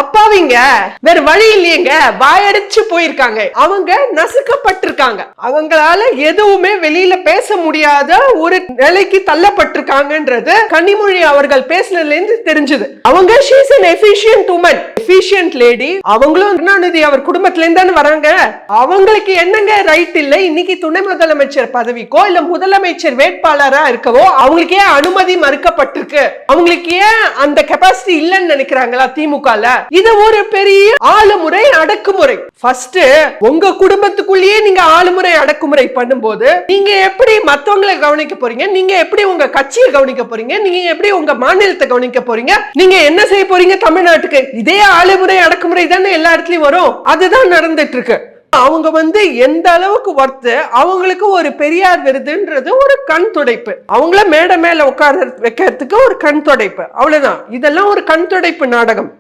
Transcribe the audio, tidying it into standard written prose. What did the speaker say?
அப்பாவிங்க, வேற வழி இல்லையங்க, வாயடிச்சு போயிருக்காங்க. அவங்க நசுக்கப்பட்டிருக்காங்க. அவங்களால எதுவுமே வெளியில பேச முடியாத ஒரு நிலைக்கு தள்ளப்பட்டிருக்காங்கன்றது கனிமொழி அவர்கள் பேசினதுல இருந்து தெரிஞ்சது. அவங்க she is an efficient woman, efficient lady. அவங்களும் கருணாநிதி அவர் குடும்பத்துல இருந்து வராங்க. அவங்களுக்கு என்னங்க ரைட் இல்ல இன்னைக்கு துணை முதலமைச்சர் பதவிக்கோ இல்ல முதலமைச்சர் வேட்பாளரா இருக்கவோ அவங்களுக்கு ஏன் அனுமதி மறுக்கப்பட்டிருக்கு? அவங்களுக்கு ஏன் அந்த கெபாசிட்டி இல்லன்னு நினைக்கிறாங்களா திமுகல? இது ஒரு பெரிய ஆளுமுறை அடக்குமுறை. ஃபர்ஸ்ட் உங்க குடும்பத்துக்குள்ளேயே நீங்க ஆளுமுறை அடக்குமுறை பண்ணும்போது நீங்க எப்படி மத்தவங்களை கவனிக்க போறீங்க? நீங்க எப்படி உங்க கட்சியை கவனிக்க போறீங்க? நீங்க எப்படி உங்க மாநிலத்தை கவனிக்க போறீங்க? நீங்க என்ன செய்ய போறீங்க தமிழ்நாட்டுக்கு? இதே ஆளுமுறை அடக்குமுறை தானே எல்லா இடத்துலயும் வரும். அதுதான் நடந்துட்டு இருக்கு. அவங்க எந்த அளவுக்கு வர்த்து அவங்களுக்கு ஒரு பெரியார் விருதுன்றது ஒரு கண் துடைப்பு. அவங்கள மேடை மேல உட்கார வைக்கிறதுக்கு ஒரு கண் துடைப்பு, அவ்வளவுதான். இதெல்லாம் ஒரு கண் துடைப்பு நாடகம்.